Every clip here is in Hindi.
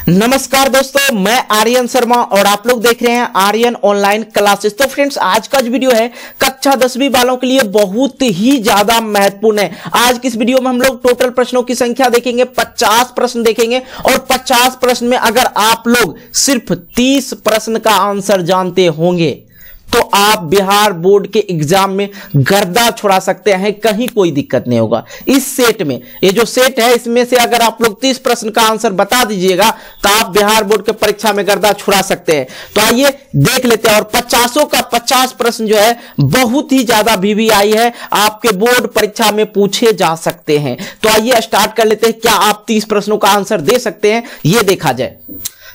नमस्कार दोस्तों, मैं आर्यन शर्मा और आप लोग देख रहे हैं आर्यन ऑनलाइन क्लासेस। तो फ्रेंड्स, आज का जो वीडियो है कक्षा 10वीं वालों के लिए बहुत ही ज्यादा महत्वपूर्ण है। आज की इस वीडियो में हम लोग टोटल प्रश्नों की संख्या देखेंगे, 50 प्रश्न देखेंगे और 50 प्रश्न में अगर आप लोग सिर्फ 30 प्रश्न का आंसर जानते होंगे तो आप बिहार बोर्ड के एग्जाम में गर्दा छुड़ा सकते हैं, कहीं कोई दिक्कत नहीं होगा। इस सेट में, ये जो सेट है इसमें से अगर आप लोग 30 प्रश्न का आंसर बता दीजिएगा तो आप बिहार बोर्ड के परीक्षा में गर्दा छुड़ा सकते हैं। तो आइए देख लेते हैं। और 50 का 50 प्रश्न जो है बहुत ही ज्यादा VVI है, आपके बोर्ड परीक्षा में पूछे जा सकते हैं। तो आइए स्टार्ट कर लेते हैं। क्या आप 30 प्रश्नों का आंसर दे सकते हैं, यह देखा जाए।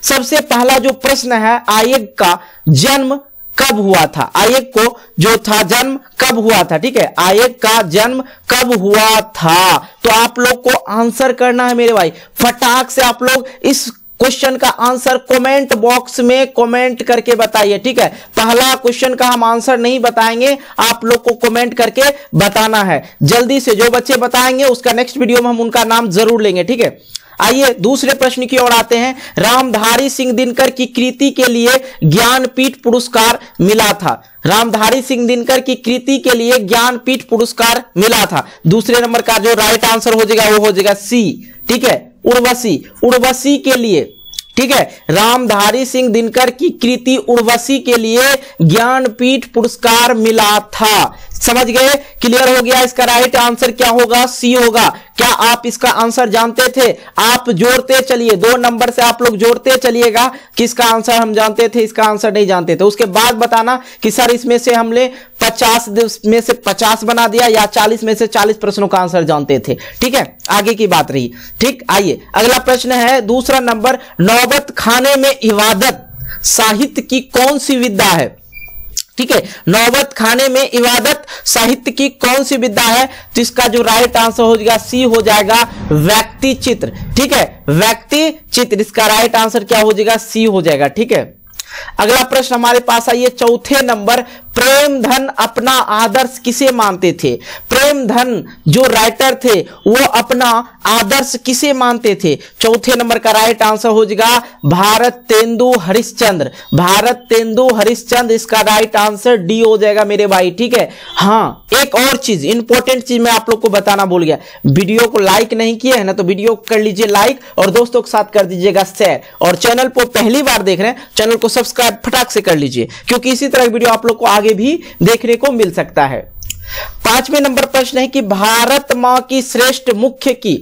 सबसे पहला जो प्रश्न है, आयोग का जन्म कब हुआ था? आयोग को जो था जन्म कब हुआ था? ठीक है, आयोग का जन्म कब हुआ था? तो आप लोग को आंसर करना है मेरे भाई, फटाक से आप लोग इस क्वेश्चन का आंसर कमेंट बॉक्स में कमेंट करके बताइए। ठीक है, पहला क्वेश्चन का हम आंसर नहीं बताएंगे, आप लोग को कमेंट करके बताना है। जल्दी से जो बच्चे बताएंगे उसका नेक्स्ट वीडियो में हम उनका नाम जरूर लेंगे। ठीक है, आइए दूसरे प्रश्न की ओर आते हैं। रामधारी सिंह दिनकर की कृति के लिए ज्ञानपीठ पुरस्कार मिला था। रामधारी सिंह दिनकर की कृति के लिए ज्ञानपीठ पुरस्कार मिला था। दूसरे नंबर का जो राइट आंसर हो जाएगा वो हो जाएगा सी। ठीक है, उर्वशी, उर्वशी के लिए। ठीक है, रामधारी सिंह दिनकर की कृति उर्वशी के लिए ज्ञानपीठ पुरस्कार मिला था। समझ गए? क्लियर हो गया? इसका राइट आंसर क्या होगा? सी होगा। क्या आप इसका आंसर जानते थे? आप जोड़ते चलिए, 2 नंबर से आप लोग जोड़ते चलिएगा कि इसका आंसर हम जानते थे, इसका आंसर नहीं जानते थे। उसके बाद बताना कि सर इसमें से हमने 50 में से 50 बना दिया या 40 में से 40 प्रश्नों का आंसर जानते थे। ठीक है, आगे की बात रही। ठीक, आइए अगला प्रश्न है दूसरा नंबर। नौबत खाने में इबादत साहित्य की कौन सी विद्या है? ठीक है, नौबत खाने में इबादत साहित्य की कौन सी विद्या है? तो इसका जो राइट आंसर हो जाएगा सी हो जाएगा, व्यक्ति चित्र। ठीक है, व्यक्ति चित्र, इसका राइट आंसर क्या हो जाएगा? सी हो जाएगा। ठीक है, अगला प्रश्न हमारे पास आइए चौथे नंबर। प्रेमधन अपना आदर्श किसे मानते थे? प्रेमधन जो राइटर थे वो अपना आदर्श किसे मानते थे? चौथे नंबर का राइट आंसर हो जाएगा भारतेंदु हरिश्चंद्र। भारतेंदु हरिश्चंद्र, इसका राइट आंसर डी हो जाएगा मेरे भाई। ठीक है, हाँ एक और चीज, इंपॉर्टेंट चीज मैं आप लोग को बताना भूल गया। वीडियो को लाइक नहीं किया है ना, तो वीडियो कर लीजिए लाइक और दोस्तों के साथ कर दीजिएगा शेयर। और चैनल को पहली बार देख रहे हैं, चैनल को सब्सक्राइब फटाक से कर लीजिए, क्योंकि इसी तरह वीडियो आप लोग को आगे भी देखने को मिल सकता है। 5वें नंबर प्रश्न है कि भारत मां की श्रेष्ठ मुख्य की,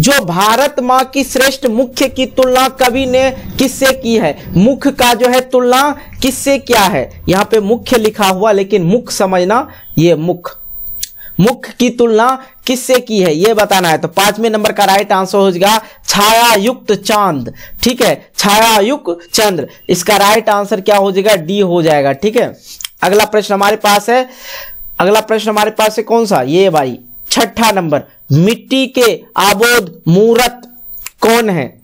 जो भारत मां की श्रेष्ठ मुख्य की तुलना कवि ने किससे की है? मुख्य का जो है तुलना किससे क्या है? यहां पे मुख्य लिखा हुआ, लेकिन मुख्य समझना, ये मुख्य की तुलना किससे की है ये बताना है। तो 5वें नंबर का राइट आंसर हो जाएगा छायायुक्त चांद। ठीक है, छायायुक्त चंद्र, इसका राइट आंसर क्या हो जाएगा? डी हो जाएगा। ठीक है, अगला प्रश्न हमारे पास है, अगला प्रश्न हमारे पास है कौन सा? ये भाई 6ठा नंबर। मिट्टी के आबोध मूर्त कौन है?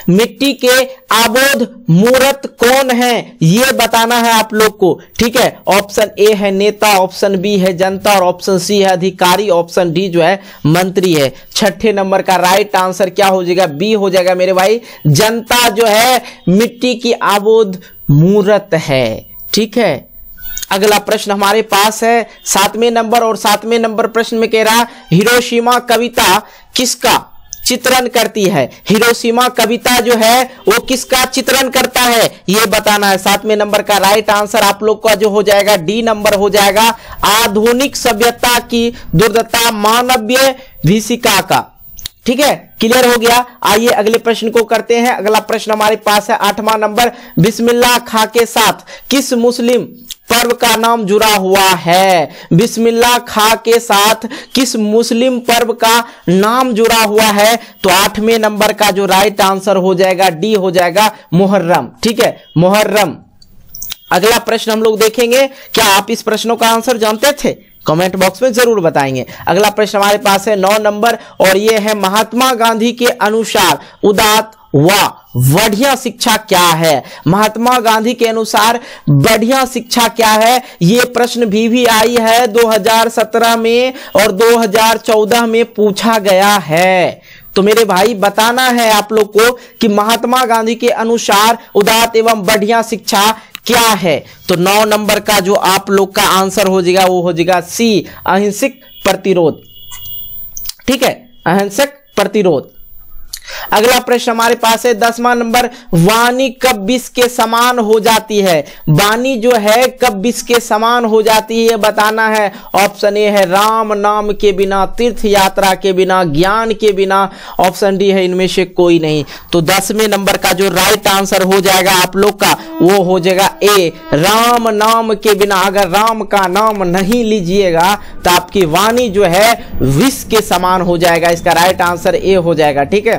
मिट्टी के आबोध मूर्त कौन है ये बताना है आप लोग को। ठीक है, ऑप्शन ए है नेता, ऑप्शन बी है जनता और ऑप्शन सी है अधिकारी, ऑप्शन डी जो है मंत्री है। 6ठे नंबर का राइट आंसर क्या हो जाएगा? बी हो जाएगा मेरे भाई, जनता जो है मिट्टी की आबोध मूर्त है। ठीक है, अगला प्रश्न हमारे पास है 7वें नंबर। और 7वें नंबर प्रश्न में कह रहा हिरोशिमा कविता किसका चित्रण करती है? हिरोशिमा कविता जो है वो किसका चित्रण करता है ये बताना है। 7वें नंबर का राइट आंसर आप लोग का जो हो जाएगा डी नंबर हो जाएगा, आधुनिक सभ्यता की दुर्दशा मानवीय विभीषिका का। ठीक है, क्लियर हो गया। आइए अगले प्रश्न को करते हैं। अगला प्रश्न हमारे पास है 8वां नंबर। बिस्मिल्लाह खां के साथ किस मुस्लिम पर्व का नाम जुड़ा हुआ है? बिस्मिल्लाह खां के साथ किस मुस्लिम पर्व का नाम जुड़ा हुआ है? तो 8वें नंबर का जो राइट आंसर हो जाएगा डी हो जाएगा, मुहर्रम। ठीक है, मुहर्रम। अगला प्रश्न हम लोग देखेंगे। क्या आप इस प्रश्नों का आंसर जानते थे? कमेंट बॉक्स में जरूर बताएंगे। अगला प्रश्न हमारे पास है 9 नंबर और ये है महात्मा गांधी के अनुसार उदात्त व बढ़िया शिक्षा क्या है? महात्मा गांधी के अनुसार बढ़िया शिक्षा क्या है? ये प्रश्न VVI है 2017 में और 2014 में पूछा गया है। तो मेरे भाई बताना है आप लोग को कि महात्मा गांधी के अनुसार उदात्त एवं बढ़िया शिक्षा क्या है। तो 9 नंबर का जो आप लोग का आंसर हो जाएगा वो हो जाएगा सी, अहिंसक प्रतिरोध। ठीक है, अहिंसक प्रतिरोध। अगला प्रश्न हमारे पास है 10वां नंबर, वाणी कब विष के समान हो जाती है। वाणी जो है कब विष के समान हो जाती है ये बताना है। ऑप्शन ए है राम नाम के बिना, तीर्थ यात्रा के बिना, ज्ञान के बिना। ऑप्शन डी है इनमें से कोई नहीं। तो 10वें नंबर का जो राइट आंसर हो जाएगा आप लोग का वो हो जाएगा ए, राम नाम के बिना। अगर राम का नाम नहीं लीजिएगा तो आपकी वाणी जो है विष के समान हो जाएगा। इसका राइट आंसर ए हो जाएगा। ठीक है,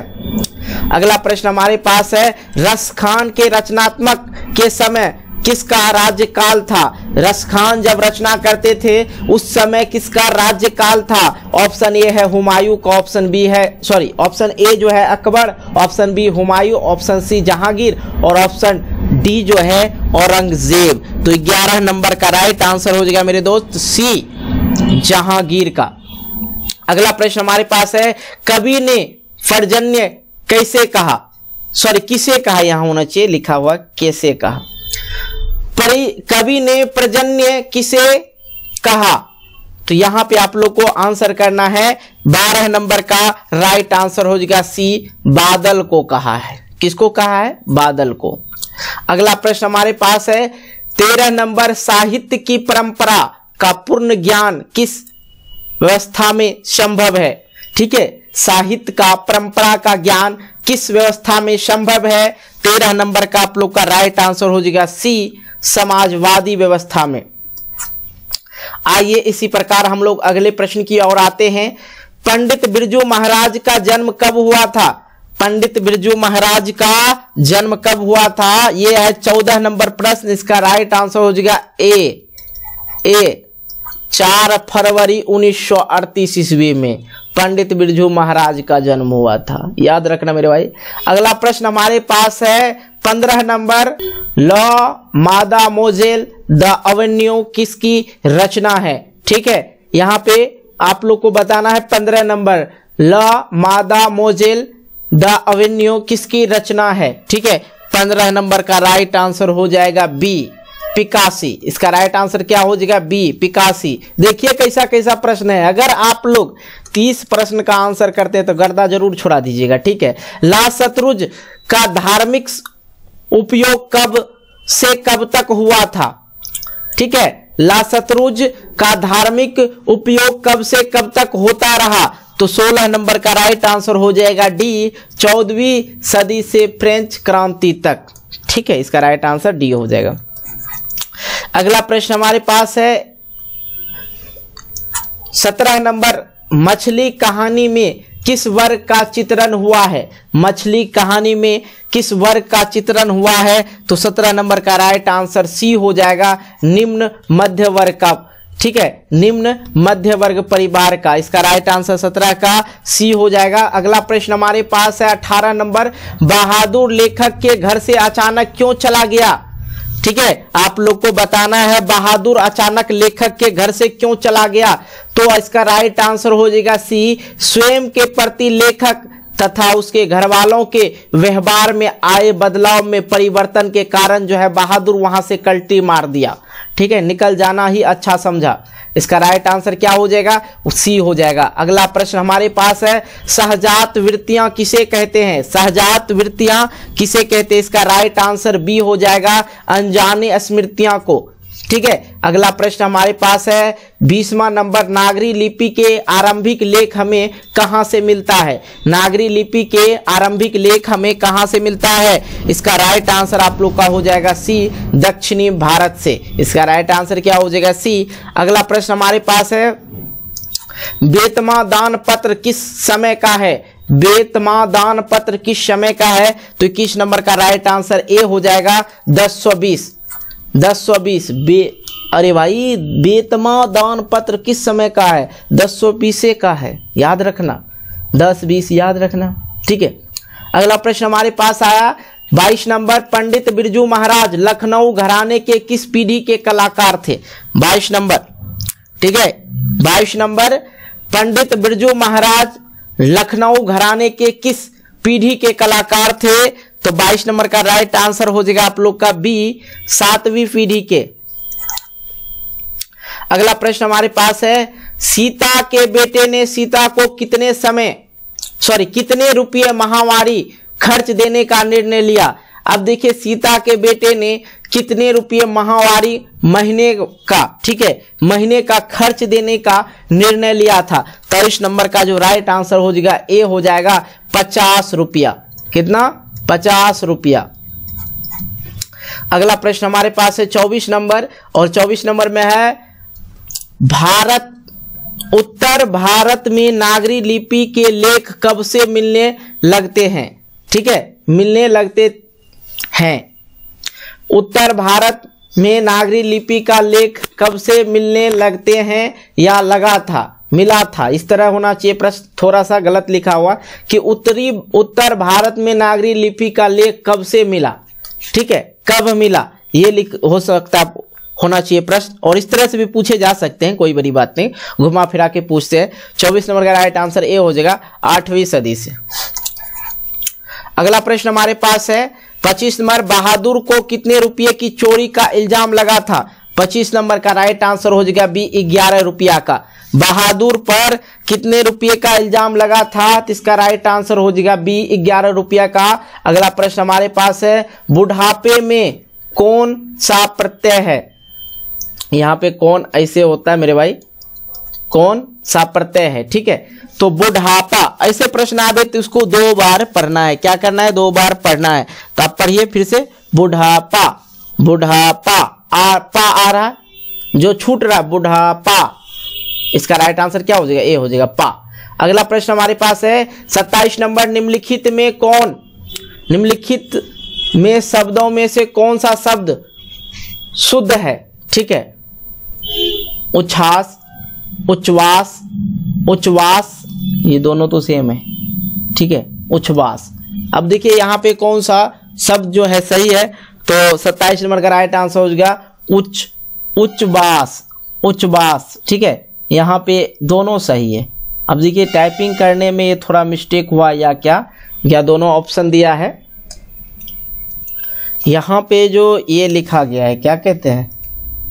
अगला प्रश्न हमारे पास है, रसखान के रचनात्मक के समय किसका राज्यकाल था। रसखान जब रचना करते थे उस समय किसका राज्यकाल था। ऑप्शन ए है हुमायूं का, ऑप्शन बी है ऑप्शन ए जो है Akbar, option B Humayun, option C Jahangir और ऑप्शन डी जो है औरंगजेब। तो 11 नंबर का राइट आंसर हो जाएगा मेरे दोस्त सी, जहांगीर का। अगला प्रश्न हमारे पास है, कवि ने पर्जन्य कैसे कहा, किसे कहा, यहां होना चाहिए लिखा हुआ कैसे कहा। कवि ने पर्जन्य किसे कहा। तो यहां पे आप लोग को आंसर करना है। 12 नंबर का राइट आंसर हो जाएगा सी, बादल को कहा है। किसको कहा है, बादल को। अगला प्रश्न हमारे पास है 13 नंबर, साहित्य की परंपरा का पूर्ण ज्ञान किस व्यवस्था में संभव है। ठीक है, साहित्य का परंपरा का ज्ञान किस व्यवस्था में संभव है। 13 नंबर का आप लोग का राइट आंसर हो जाएगा सी, समाजवादी व्यवस्था में। आइए इसी प्रकार हम लोग अगले प्रश्न की ओर आते हैं। पंडित बिरजू महाराज का जन्म कब हुआ था। पंडित बिरजू महाराज का जन्म कब हुआ था, यह है 14 नंबर प्रश्न। इसका राइट आंसर हो जाएगा ए 4 फरवरी 1938 ईस्वी में पंडित बिरजू महाराज का जन्म हुआ था। याद रखना मेरे भाई। अगला प्रश्न हमारे पास है 15 नंबर, लॉ मादा मोजेल द एवेन्यू किसकी रचना है। ठीक है, यहां पे आप लोग को बताना है 15 नंबर, लॉ मादा मोजेल द एवेन्यू किसकी रचना है। ठीक है, 15 नंबर का राइट आंसर हो जाएगा बी, पिकासी। इसका राइट आंसर क्या हो जाएगा, बी, पिकासी। देखिए कैसा कैसा प्रश्न है। अगर आप लोग 30 प्रश्न का आंसर करते हैं तो गर्दा जरूर छोड़ा दीजिएगा। ठीक है, ला शतरुंज का धार्मिक उपयोग कब से कब तक हुआ था। ठीक है, ला शतरुंज का धार्मिक उपयोग कब से कब तक होता रहा। तो 16 नंबर का राइट आंसर हो जाएगा डी, 14वीं सदी से फ्रेंच क्रांति तक। ठीक है, इसका राइट आंसर डी हो जाएगा। अगला प्रश्न हमारे पास है 17 नंबर, मछली कहानी में किस वर्ग का चित्रण हुआ है। मछली कहानी में किस वर्ग का चित्रण हुआ है। तो 17 नंबर का राइट आंसर सी हो जाएगा, निम्न मध्य वर्ग का। ठीक है, निम्न मध्य वर्ग परिवार का। इसका राइट आंसर 17 का सी हो जाएगा। अगला प्रश्न हमारे पास है 18 नंबर, बहादुर लेखक के घर से अचानक क्यों चला गया। ठीक है, आप लोग को बताना है बहादुर अचानक लेखक के घर से क्यों चला गया। तो इसका राइट आंसर हो जाएगा सी, स्वयं के प्रति लेखक तथा उसके घर वालों के व्यवहार में आए बदलाव में परिवर्तन के कारण जो है बहादुर वहां से कल्टी मार दिया। ठीक है, निकल जाना ही अच्छा समझा। इसका राइट आंसर क्या हो जाएगा, सी हो जाएगा। अगला प्रश्न हमारे पास है, सहजात वृत्तियां किसे कहते हैं। सहजात वृत्तियां किसे कहते हैं। इसका राइट आंसर बी हो जाएगा, अनजाने स्मृतियां को। ठीक है, अगला प्रश्न हमारे पास है 20वां नंबर, नागरी लिपि के आरंभिक लेख हमें कहां से मिलता है। नागरी लिपि के आरंभिक लेख हमें कहां से मिलता है। इसका राइट आंसर आप लोग का हो जाएगा सी, दक्षिणी भारत से। इसका राइट आंसर क्या हो जाएगा, सी। अगला प्रश्न हमारे पास है, बेतमा दान पत्र किस समय का है। बेतमा दान पत्र किस समय का है। तो 21 नंबर का राइट आंसर ए हो जाएगा, 1020। अरे भाई, बेतमा दान पत्र किस समय का है, 1020 का है। याद रखना, 10-20 याद रखना। ठीक है, अगला प्रश्न हमारे पास आया 22 नंबर, पंडित बिरजू महाराज लखनऊ घराने के किस पीढ़ी के कलाकार थे। 22 नंबर। ठीक है, 22 नंबर, पंडित बिरजू महाराज लखनऊ घराने के किस पीढ़ी के कलाकार थे? तो 22 नंबर का राइट आंसर हो जाएगा आप लोग का बी, 7वीं पीढ़ी के। अगला प्रश्न हमारे पास है, सीता के बेटे ने सीता को कितने रुपये माहवारी खर्च देने का निर्णय लिया? अब देखिए, सीता के बेटे ने कितने रुपये माहवारी महीने का, ठीक है, महीने का खर्च देने का निर्णय लिया था? 23 नंबर का जो राइट आंसर हो जाएगा ए हो जाएगा 50 रुपया। कितना? 50 रुपया। अगला प्रश्न हमारे पास है 24 नंबर, और 24 नंबर में है, उत्तर भारत में नागरी लिपि के लेख कब से मिलने लगते हैं? ठीक है, मिलने लगते हैं। उत्तर भारत में नागरी लिपि का लेख कब से मिलने लगते हैं या लगा था, मिला था? इस तरह होना चाहिए प्रश्न, थोड़ा सा गलत लिखा हुआ कि उत्तर भारत में नागरी लिपि का लेख कब से मिला, ठीक है, कब मिला, ये हो सकता होना चाहिए प्रश्न, और इस तरह से भी पूछे जा सकते हैं, कोई बड़ी बात नहीं, घुमा फिरा के पूछते हैं। 24 नंबर का राइट आंसर ए हो जाएगा 8वीं सदी से। अगला प्रश्न हमारे पास है 25 नंबर, बहादुर को कितने रुपये की चोरी का इल्जाम लगा था? 25 नंबर का राइट आंसर हो जाएगा बी, 11 रुपया का। बहादुर पर कितने रुपये का इल्जाम लगा था? तो इसका राइट आंसर हो जाएगा बी, 11 रुपया का। अगला प्रश्न हमारे पास है, बुढ़ापे में कौन सा प्रत्यय है? यहां पे कौन ऐसे होता है मेरे भाई, कौन सा प्रत्यय है, ठीक है, तो बुढ़ापा, ऐसे प्रश्न आवे तो उसको 2 बार पढ़ना है। क्या करना है? 2 बार पढ़ना है। तो आप पढ़िए फिर से, बुढ़ापा, बुढ़ापा, पा आ रहा है जो छूट रहा, बुढ़ापा। इसका राइट आंसर क्या हो जाएगा? ए हो जाएगा, पा। अगला प्रश्न हमारे पास है 27 नंबर, निम्नलिखित में शब्दों में से कौन सा शब्द शुद्ध है? ठीक है, उच्छ्वास, उच्छ्वास, उच्छ्वास, ये दोनों तो सेम है, ठीक है, उच्छ्वास। अब देखिए यहाँ पे कौन सा शब्द जो है सही है, तो 27 नंबर का राइट आंसर हो जाएगा उच्छ्वास, उच्छ्वास, ठीक है, यहाँ पे दोनों सही है। अब देखिए टाइपिंग करने में ये थोड़ा मिस्टेक हुआ या क्या, या दोनों ऑप्शन दिया है, यहाँ पे जो ये लिखा गया है क्या कहते हैं,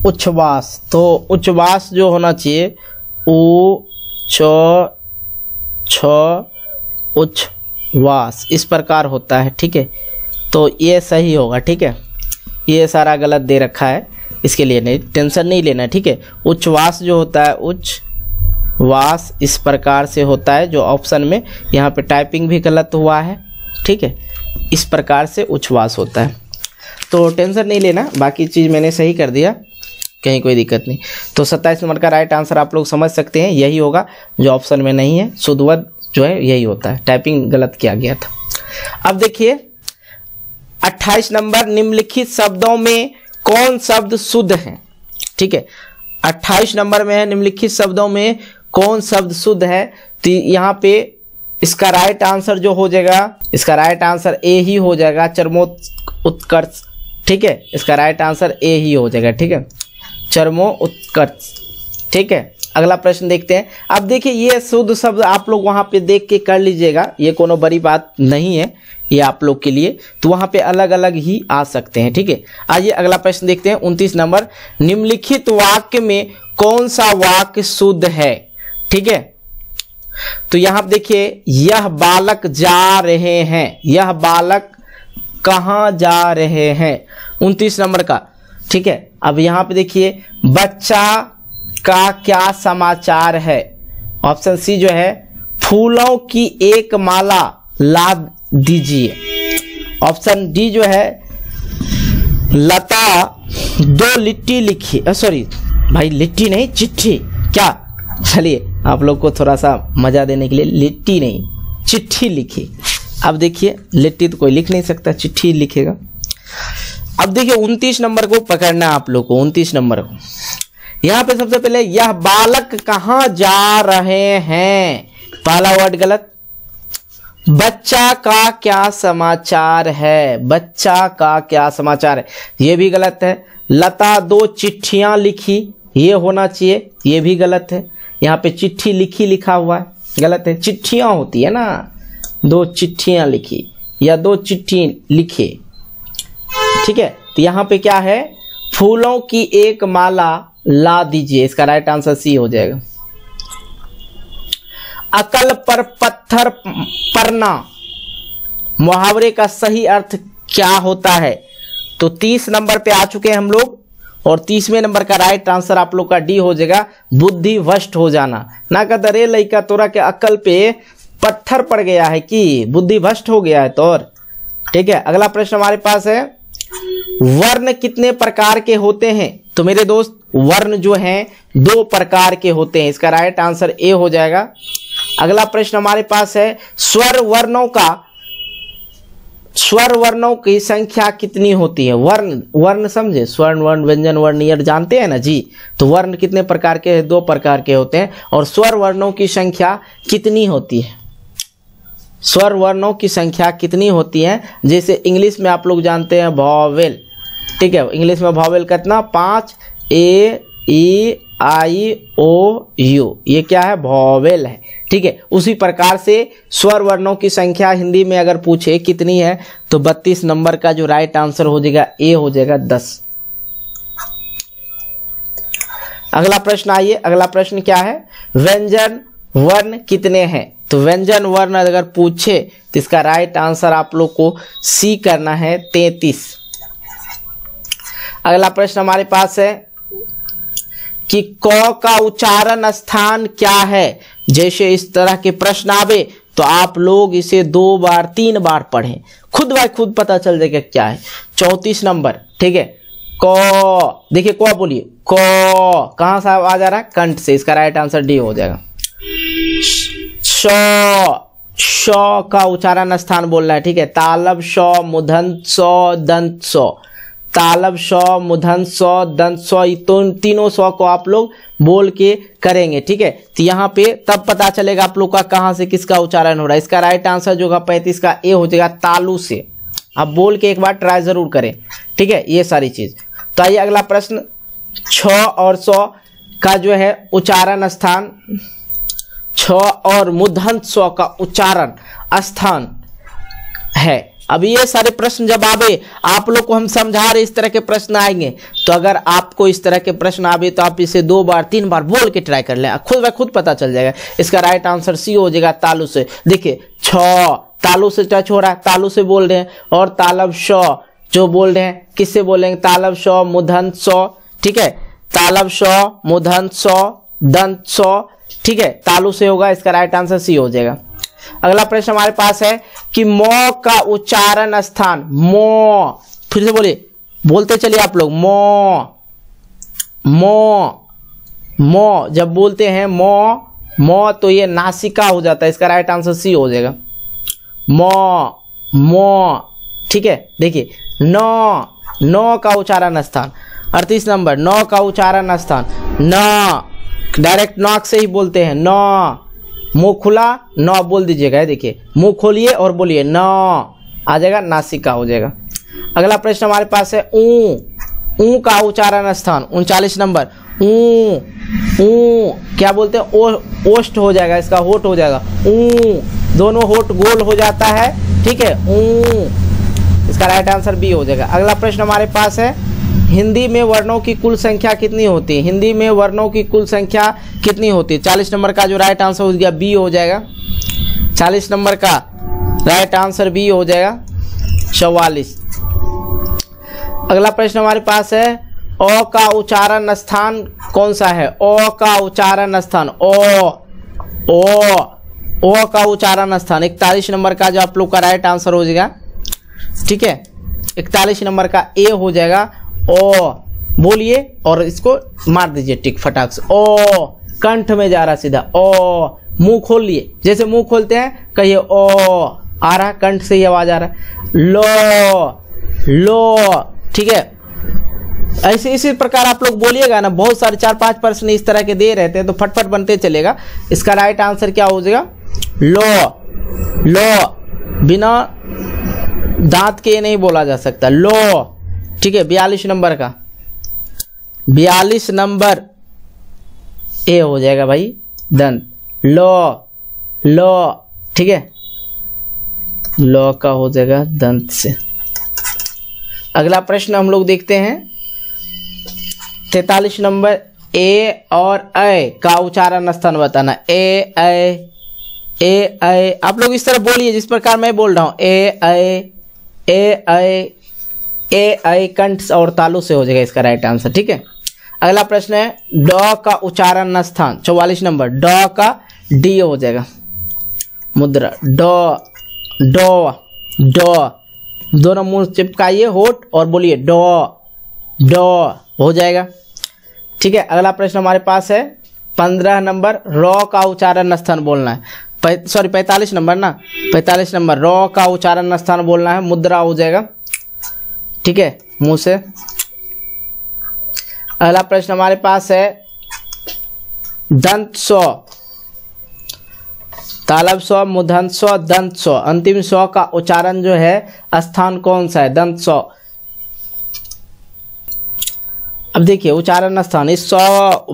उच्छ्वास, तो उच्छ्वास जो होना चाहिए उच्छ्वास, इस प्रकार होता है, ठीक है, तो ये सही होगा, ठीक है। ये सारा गलत दे रखा है, इसके लिए नहीं टेंशन नहीं लेना, ठीक है। उच्छ्वास जो होता है, उच्छ्वास इस प्रकार से होता है, जो ऑप्शन में यहाँ पे टाइपिंग भी गलत हुआ है, ठीक है, इस प्रकार से उच्छ्वास होता है, तो टेंशन नहीं लेना, बाकी चीज़ मैंने सही कर दिया, कहीं कोई दिक्कत नहीं। तो 27 नंबर का राइट आंसर आप लोग समझ सकते हैं, यही होगा जो ऑप्शन में नहीं है, शुद्धवत जो है यही होता है, टाइपिंग गलत किया गया था। अब देखिए 28 नंबर, निम्नलिखित शब्दों में कौन शब्द शुद्ध है? ठीक है, 28 नंबर में है, निम्नलिखित शब्दों में कौन शब्द शुद्ध है, तो यहाँ पे इसका राइट आंसर जो हो जाएगा, इसका राइट आंसर ए ही हो जाएगा, चरमोत्कर्ष, ठीक है, इसका राइट आंसर ए ही हो जाएगा, ठीक है, चरमोत्कर्ष, ठीक है। अगला प्रश्न देखते हैं। अब देखिए ये शुद्ध शब्द आप लोग वहां पे देख के कर लीजिएगा, ये कोनो बड़ी बात नहीं है ये आप लोग के लिए, तो वहां पे अलग अलग ही आ सकते हैं, ठीक है। आइए अगला प्रश्न देखते हैं 29 नंबर, निम्नलिखित वाक्य में कौन सा वाक्य शुद्ध है? ठीक है, तो यहां देखिए, यह बालक जा रहे हैं, यह बालक कहाँ जा रहे हैं, 29 नंबर का, ठीक है। अब यहाँ पे देखिए, बच्चा का क्या समाचार है, ऑप्शन सी जो है, फूलों की एक माला ला दीजिए, ऑप्शन डी जो है, लता 2 लिट्टी लिखी, सॉरी भाई लिट्टी नहीं चिट्ठी, क्या, चलिए आप लोग को थोड़ा सा मजा देने के लिए लिट्टी नहीं चिट्ठी लिखी। अब देखिए लिट्टी तो कोई लिख नहीं सकता, चिट्ठी लिखेगा। अब देखिए 29 नंबर को पकड़ना आप लोग को, 29 नंबर को, यहां पे सबसे पहले यह बालक कहां जा रहे हैं, पहला वर्ड गलत, बच्चा का क्या समाचार है, बच्चा का क्या समाचार है, ये भी गलत है। लता 2 चिट्ठियां लिखी, ये होना चाहिए, ये भी गलत है, यहाँ पे चिट्ठी लिखी लिखा हुआ है, गलत है, चिट्ठियां होती है ना, 2 चिट्ठियां लिखी या 2 चिट्ठी लिखे, ठीक है। तो यहाँ पे क्या है, फूलों की एक माला ला दीजिए, इसका राइट आंसर सी हो जाएगा। अकल पर पत्थर पड़ना मुहावरे का सही अर्थ क्या होता है? तो 30 नंबर पे आ चुके हैं हम लोग, और 30वें नंबर का राइट आंसर आप लोग का डी हो जाएगा, बुद्धि भ्रष्ट हो जाना। ना कहता रे लइका तोरा के अकल पे पत्थर पड़ गया है कि बुद्धि भ्रष्ट हो गया है तोर, ठीक है। अगला प्रश्न हमारे पास है, वर्ण कितने प्रकार के होते हैं? तो मेरे दोस्त वर्ण जो हैं 2 प्रकार के होते हैं, इसका राइट आंसर ए हो जाएगा। अगला प्रश्न हमारे पास है, स्वर वर्णों की संख्या कितनी होती है? वर्ण समझे, स्वर्ण वर्ण व्यंजन वर्ण ये जानते हैं ना जी। तो वर्ण कितने प्रकार के हैं? 2 प्रकार के होते हैं। और स्वर वर्णों की संख्या कितनी होती है? स्वर वर्णों की संख्या कितनी होती है? जैसे इंग्लिश में आप लोग जानते हैं वॉवेल, ठीक है। इंग्लिश में वॉवेल कितना? 5 ए ई आई ओ यू, ये क्या है? वॉवेल है, ठीक है। उसी प्रकार से स्वर वर्णों की संख्या हिंदी में अगर पूछे कितनी है, तो 32 नंबर का जो राइट आंसर हो जाएगा ए हो जाएगा 10। अगला प्रश्न आइए, अगला प्रश्न क्या है, व्यंजन वर्ण कितने हैं? तो व्यंजन वर्ण अगर पूछे तो इसका राइट आंसर आप लोग को सी करना है, 33। अगला प्रश्न हमारे पास है कि क का उच्चारण स्थान क्या है? जैसे इस तरह के प्रश्न आवे तो आप लोग इसे 2 बार 3 बार पढ़ें, खुद ब खुद पता चल जाएगा क्या है। 34 नंबर, ठीक है। क, देखिए क बोलिए, क कहां से आ जा रहा है? कंठ से, इसका राइट आंसर डी हो जाएगा। श का उच्चारण स्थान बोलना है, ठीक है। तालब श मूर्धन्य स दंत स, तालब श मूर्धन्य स दंत स, तीनों स को आप लोग बोल के करेंगे, ठीक है। तो यहाँ पे तब पता चलेगा आप लोग का कहाँ से किसका उच्चारण हो रहा है। इसका राइट आंसर जो होगा 35 का ए हो जाएगा, तालू से। आप बोल के एक बार ट्राई जरूर करें, ठीक है, ये सारी चीज। तो आइए अगला प्रश्न, 6 और 100 का जो है उच्चारण स्थान, 6 और मूर्धन्य स का उच्चारण स्थान है। अब ये सारे प्रश्न जब आवे, आप लोग को हम समझा रहे इस तरह के प्रश्न आएंगे, तो अगर आपको इस तरह के प्रश्न आवे तो आप इसे 2 बार 3 बार बोल के ट्राई कर लें, खुद ब खुद पता चल जाएगा। इसका राइट आंसर सी हो जाएगा, तालु से। देखिए 6 तालु से टच हो रहा है, तालु से बोल रहे हैं, और तालब श जो बोल रहे हैं किससे बोलेंगे? तालब श मूर्धन्य स, ठीक है। तालब श मूर्धन्य स दंत स, ठीक है, तालु से होगा, इसका राइट आंसर सी हो जाएगा। अगला प्रश्न हमारे पास है कि मौ का उच्चारण स्थान, मौ, फिर से बोलिए, बोलते चलिए आप लोग, मौ मौ मौ, जब बोलते हैं मौ मौ तो ये नासिका हो जाता है, इसका राइट आंसर सी हो जाएगा, मौ मौ, ठीक है। देखिए नौ का उच्चारण स्थान, 38 नंबर, 9 का उच्चारण स्थान, न डायरेक्ट नाक से ही बोलते हैं, न, मुंह खुला न बोल दीजिएगा, देखिए मुंह खोलिए और बोलिए न, आ जाएगा, नासिका हो जाएगा। अगला प्रश्न हमारे पास है ऊ का उच्चारण स्थान, 39 नंबर, ऊ क्या बोलते हैं? ओष्ठ हो जाएगा, इसका होठ हो जाएगा, ऊ, दोनों होठ गोल हो जाता है, ठीक है, ऊ, इसका राइट आंसर बी हो जाएगा। अगला प्रश्न हमारे पास है, हिंदी में वर्णों की कुल संख्या कितनी होती है? हिंदी में वर्णों की कुल संख्या कितनी होती है? 40 नंबर का जो राइट आंसर हो गया बी हो जाएगा, 40 नंबर का राइट आंसर बी हो जाएगा, 44। अगला प्रश्न हमारे पास है, ओ का उच्चारण स्थान कौन सा है? ओ का उच्चारण स्थान, ओ का उच्चारण स्थान 41 नंबर का जो आप लोग का राइट आंसर हो जाएगा, ठीक है, 41 नंबर का ए हो जाएगा। ओ बोलिए और इसको मार दीजिए टिक फटाक से, ओ कंठ में जा रहा सीधा, ओ, मुंह खोल लिए, जैसे मुंह खोलते हैं कहिए ओ, आ रहा कंठ से ही आवाज आ रहा है, लो, ठीक है। ऐसे इसी प्रकार आप लोग बोलिएगा ना, बहुत सारे 4-5 प्रश्न इस तरह के दे रहते हैं तो फटफट बनते चलेगा। इसका राइट आंसर क्या हो जाएगा? लो, बिना दांत के नहीं बोला जा सकता, लो, ठीक है। 42 नंबर का, 42 नंबर ए हो जाएगा भाई, दंत, लो, लॉ, ठीक है, लॉ का हो जाएगा दंत से। अगला प्रश्न हम लोग देखते हैं 43 नंबर, ए और ए का उच्चारण स्थान बताना। ए ऐ, आप लोग इस तरह बोलिए जिस प्रकार मैं बोल रहा हूं। ए ऐ कंठ और तालु से हो जाएगा इसका राइट आंसर, ठीक है। अगला प्रश्न है ड का उच्चारण स्थान 44 नंबर, ड का डी हो जाएगा मुद्रा। ड दोनों मुंह चिपकाइए होठ और बोलिए ड हो जाएगा, ठीक है। अगला प्रश्न हमारे पास है 15 नंबर, र का उच्चारण स्थान बोलना है। 45 नंबर ना, 45 नंबर, र का उच्चारण स्थान बोलना है, मुद्रा हो जाएगा, ठीक है, मुंह से। अगला प्रश्न हमारे पास है दंत स्व, तालब स्व, मूर्धन्य स्व, दंत स्व, अंतिम स्व का उच्चारण जो है स्थान कौन सा है? दंत स्व। अब देखिए उच्चारण स्थान, इस स्व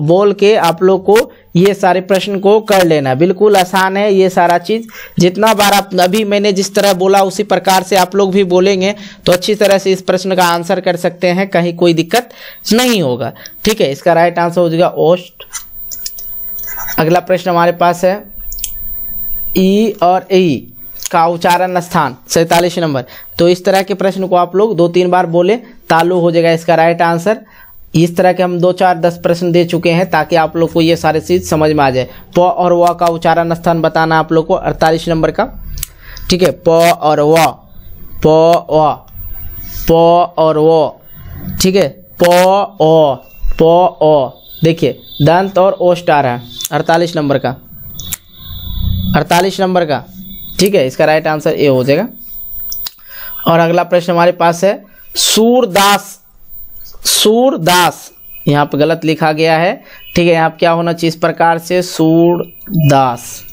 बोल के आप लोग को ये सारे प्रश्न को कर लेना, बिल्कुल आसान है ये सारा चीज। जितना बार आप अभी मैंने जिस तरह बोला उसी प्रकार से आप लोग भी बोलेंगे तो अच्छी तरह से इस प्रश्न का आंसर कर सकते हैं, कहीं कोई दिक्कत नहीं होगा, ठीक है। इसका राइट आंसर हो जाएगा ओस्ट। अगला प्रश्न हमारे पास है ई और ई का उच्चारण स्थान 47 नंबर। तो इस तरह के प्रश्न को आप लोग 2-3 बार बोले, तालु हो जाएगा इसका राइट आंसर। इस तरह के हम 2, 4, 10 प्रश्न दे चुके हैं ताकि आप लोग को ये सारे चीज समझ में आ जाए। प और व का उच्चारण स्थान बताना आप लोग को 48 नंबर का, ठीक है। प और व, प और व, ठीक है। प ओ, देखिए दंत और ओष्ठ आ रहा है 48 नंबर का, 48 नंबर का, ठीक है। इसका राइट आंसर ए हो जाएगा। और अगला प्रश्न हमारे पास है सूरदास, यहाँ पे गलत लिखा गया है, ठीक है। यहाँ पे क्या होना चाहिए इस प्रकार से सूरदास,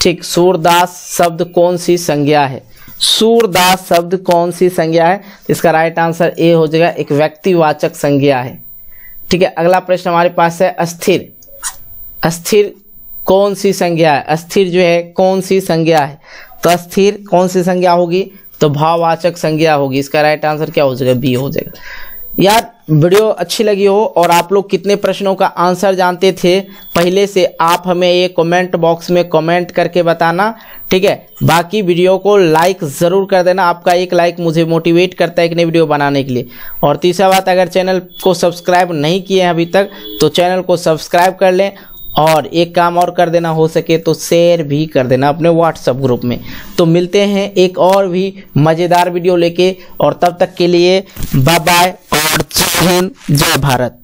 ठीक। सूरदास शब्द कौन सी संज्ञा है? सूरदास शब्द कौन सी संज्ञा है? इसका राइट आंसर ए हो जाएगा, एक व्यक्तिवाचक संज्ञा है, ठीक है। अगला प्रश्न हमारे पास है अस्थिर, अस्थिर कौन सी संज्ञा है? अस्थिर जो है कौन सी संज्ञा है? तो अस्थिर कौन सी संज्ञा होगी? तो भाववाचक संज्ञा होगी। इसका राइट आंसर क्या हो जाएगा? बी हो जाएगा। यार वीडियो अच्छी लगी हो और आप लोग कितने प्रश्नों का आंसर जानते थे पहले से, आप हमें ये कमेंट बॉक्स में कमेंट करके बताना, ठीक है। बाकी वीडियो को लाइक ज़रूर कर देना, आपका एक लाइक मुझे मोटिवेट करता है एक नई वीडियो बनाने के लिए। और तीसरा बात, अगर चैनल को सब्सक्राइब नहीं किए हैं अभी तक तो चैनल को सब्सक्राइब कर लें, और एक काम और कर देना, हो सके तो शेयर भी कर देना अपने व्हाट्सएप ग्रुप में। तो मिलते हैं एक और भी मज़ेदार वीडियो लेके, और तब तक के लिए बाय बाय और जय हिंद, जय भारत।